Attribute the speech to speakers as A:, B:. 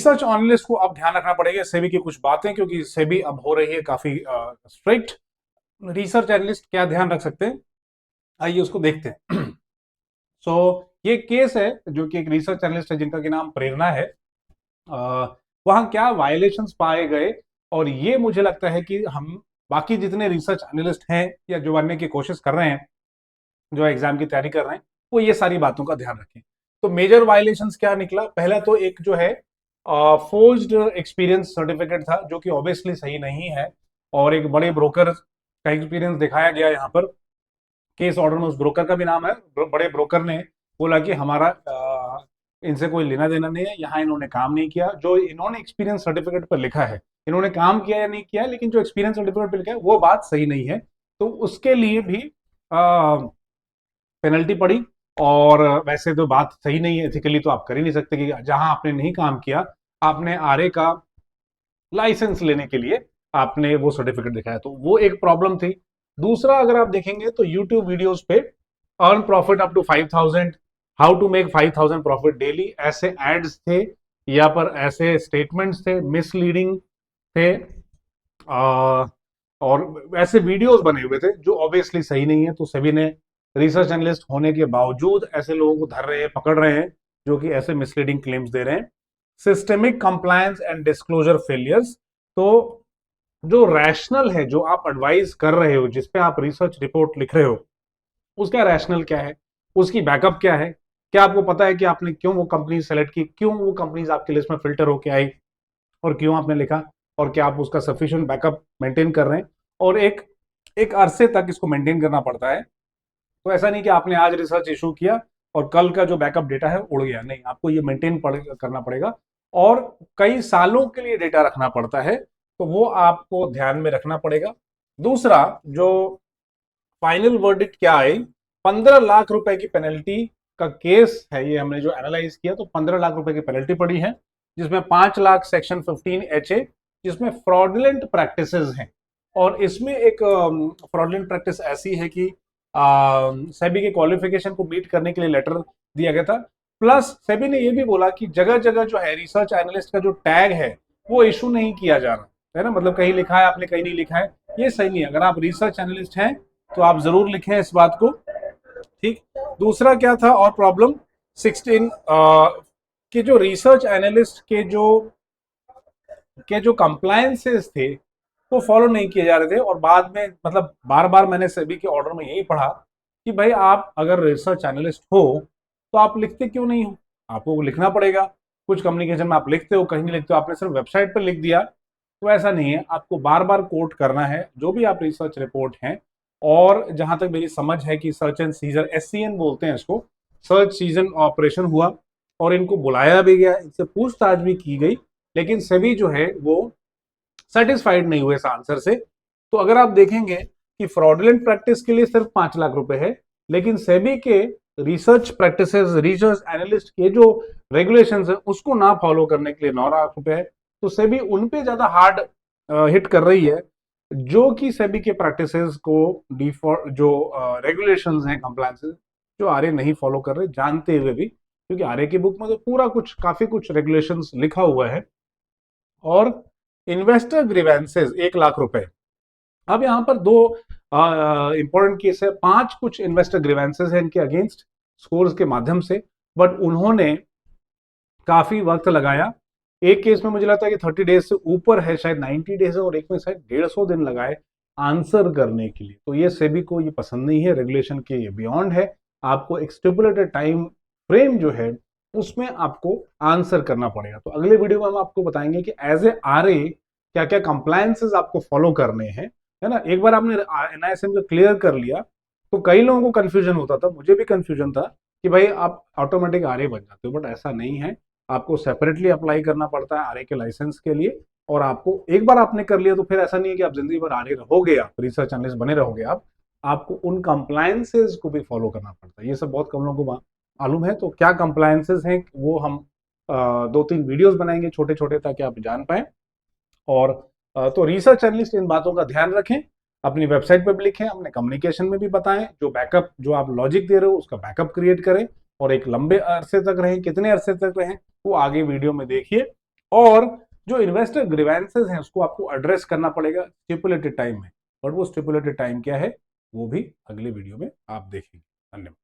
A: Research analyst को अब ध्यान रखना पड़ेगा सेबी की कुछ बातें, क्योंकि सेबी अब हो रही है काफी स्ट्रिक्ट। रिसर्च एनालिस्ट क्या ध्यान रख सकते हैं, आइए उसको देखते हैं। सो ये केस है जो कि एक रिसर्च एनालिस्ट है जिनका कि नाम प्रेरणा है। वहां क्या वायलेशंस पाए गए, और ये मुझे लगता है कि हम बाकी जितने रिसर्च एनालिस्ट हैं या जो बनने की कोशिश कर रहे हैं, जो एग्जाम की तैयारी कर रहे हैं, वो ये सारी बातों का ध्यान रखें। तो मेजर वायलेशंस क्या निकला, पहला तो एक जो है फोर्ज्ड एक्सपीरियंस सर्टिफिकेट था, जो कि ऑब्वियसली सही नहीं है, और एक बड़े ब्रोकर का एक्सपीरियंस दिखाया गया यहाँ पर। केस ऑर्डर में उस ब्रोकर का भी नाम है। बड़े ब्रोकर ने बोला कि हमारा इनसे कोई लेना देना नहीं है, यहाँ इन्होंने काम नहीं किया। जो इन्होंने एक्सपीरियंस सर्टिफिकेट पर लिखा है, इन्होंने काम किया या नहीं किया, लेकिन जो एक्सपीरियंस सर्टिफिकेट पर लिखा है वो बात सही नहीं है, तो उसके लिए भी पेनल्टी पड़ी। और वैसे तो बात सही नहीं है, एथिकली तो आप कर ही नहीं सकते कि जहां आपने नहीं काम किया, आपने आरए का लाइसेंस लेने के लिए आपने वो सर्टिफिकेट दिखाया, तो वो एक प्रॉब्लम थी। दूसरा, अगर आप देखेंगे तो यूट्यूब वीडियोस पे earn profit up to 5,000, how to make 5,000 profit daily, ऐसे एड्स थे या पर ऐसे स्टेटमेंट्स थे, मिसलीडिंग थे, और ऐसे वीडियोस बने हुए थे जो ऑब्वियसली सही नहीं है। तो सभी ने रिसर्च एनालिस्ट होने के बावजूद ऐसे लोगों को धर रहे हैं, पकड़ रहे हैं, जो कि ऐसे मिसलीडिंग क्लेम्स दे रहे हैं। Systemic compliance and disclosure failures, तो जो रैशनल है, जो आप एडवाइस कर रहे हो, जिसपे आप रिसर्च रिपोर्ट लिख रहे हो, उसका रैशनल क्या है, उसकी बैकअप क्या है, क्या आपको पता है कि आपने क्यों वो कंपनी सेलेक्ट की, क्यों वो कंपनीज आपकी लिस्ट में फिल्टर होके आई, और क्यों आपने लिखा, और क्या आप उसका सफिशिएंट बैकअप मेंटेन कर रहे हैं। और एक एक अरसे तक इसको मेंटेन करना पड़ता है। तो ऐसा नहीं कि आपने आज रिसर्च इशू किया और कल का जो बैकअप डेटा है उड़ गया, नहीं, आपको ये मेंटेन करना पड़ेगा, और कई सालों के लिए डेटा रखना पड़ता है, तो वो आपको ध्यान में रखना पड़ेगा। दूसरा, जो फाइनल वर्डिक्ट क्या आई, 15 लाख रुपए की पेनल्टी का केस है ये, हमने जो एनालाइज किया तो 15 लाख रुपए की पेनल्टी पड़ी है, जिसमें 5 लाख सेक्शन 15HA, जिसमें फ्रॉडुलेंट प्रैक्टिसेस हैं। और इसमें एक फ्रॉडुलेंट प्रैक्टिस ऐसी है कि सेबी के क्वालिफिकेशन को मीट करने के लिए लेटर दिया गया था, प्लस सेबी ने यह भी बोला कि जगह जगह जो है रिसर्च एनालिस्ट का जो टैग है वो इशू नहीं किया जा रहा है ना, मतलब कहीं लिखा है आपने, कहीं नहीं लिखा है, ये सही नहीं है। अगर आप रिसर्च एनालिस्ट हैं तो आप जरूर लिखें इस बात को, ठीक। दूसरा क्या था और प्रॉब्लम, 16 के जो रिसर्च एनालिस्ट के जो कंप्लायंसेस थे वो फॉलो नहीं किए जा रहे थे, और बाद में मतलब बार बार मैंने सेबी के ऑर्डर में यही पढ़ा कि भाई आप अगर रिसर्च एनालिस्ट हो तो आप लिखते क्यों नहीं हो, आपको लिखना पड़ेगा। कुछ कम्युनिकेशन में आप लिखते हो, कहीं नहीं लिखते हो, आपने सिर्फ वेबसाइट पर लिख दिया, तो ऐसा नहीं है, आपको बार बार कोट करना है जो भी आप रिसर्च रिपोर्ट हैं। और जहां तक मेरी समझ है कि सर्च एंड सीजन, SCN बोलते हैं इसको, सर्च सीजन ऑपरेशन हुआ और इनको बुलाया भी गया, इनसे पूछताछ भी की गई, लेकिन सभी जो है वो सेटिस्फाइड नहीं हुए इस आंसर से। तो अगर आप देखेंगे कि फ्रॉडुलेंट प्रैक्टिस के लिए सिर्फ 5 लाख रुपए है, लेकिन सेबी के रिसर्च प्रैक्टिसेस, रिसर्च एनालिस्ट के जो रेगुलेशंस है उसको ना फॉलो करने के लिए 9 लाख रुपए है। तो सेबी उन पे ज्यादा हार्ड हिट कर रही है जो कि सेबी के प्रैक्टिसेस को डिफॉल्ट जो रेगुलेशंस हैं, कंप्लायंसेस, जो आरए नहीं फॉलो कर रहे जानते हुए भी, क्योंकि आरए की बुक में तो पूरा कुछ, काफी कुछ रेगुलेशंस लिखा हुआ है। और इन्वेस्टर ग्रीवेंसेस 1 लाख रुपए, अब यहां पर दो इंपॉर्टेंट केस है, 5 कुछ इन्वेस्टर ग्रीवेंसेस हैं इनके अगेंस्ट स्कोर्स के माध्यम से, बट उन्होंने काफी वक्त लगाया। एक केस में मुझे लगता है कि 30 डेज से ऊपर है, शायद 90 डेज है, और एक में शायद 150 दिन लगाए आंसर करने के लिए। तो ये सेबी को ये पसंद नहीं है, रेगुलेशन के बियॉन्ड है, आपको एक स्टिपुलेटेड टाइम फ्रेम जो है उसमें आपको आंसर करना पड़ेगा। तो अगले वीडियो में हम आपको बताएंगे कि एज ए आरए क्या क्या कंप्लायंसेस आपको फॉलो करने हैं, है ना। एक बार आपने NISM को क्लियर कर लिया तो कई लोगों को कंफ्यूजन होता था, मुझे भी कंफ्यूजन था कि भाई आप ऑटोमेटिक आरए बन जाते हो, बट ऐसा नहीं है, आपको सेपरेटली अप्लाई करना पड़ता है आरए के लाइसेंस के लिए। और आपको एक बार आपने कर लिया तो फिर ऐसा नहीं है कि आप जिंदगी भर आरए रहोगे, आप रिसर्च एनालिस्ट बने रहोगे, आपको उन कंप्लायंसेस को भी फॉलो करना पड़ता है। ये सब बहुत कम लोगों को मालूम है। तो क्या कंप्लायंसेस हैं वो हम 2-3 वीडियोस बनाएंगे छोटे छोटे, ताकि आप जान पाए। और तो रिसर्च एनालिस्ट इन बातों का ध्यान रखें, अपनी वेबसाइट पर भी लिखें, अपने कम्युनिकेशन में भी बताएं, जो बैकअप, जो आप लॉजिक दे रहे हो उसका बैकअप क्रिएट करें, और एक लंबे अरसे तक रहें, कितने अरसे तक रहें वो आगे वीडियो में देखिए। और जो इन्वेस्टर ग्रीवेंसेस हैं उसको आपको एड्रेस करना पड़ेगा स्टिपुलेटेड टाइम में, और वो स्टिपुलेटेड टाइम क्या है वो भी अगले वीडियो में आप देखेंगे। धन्यवाद।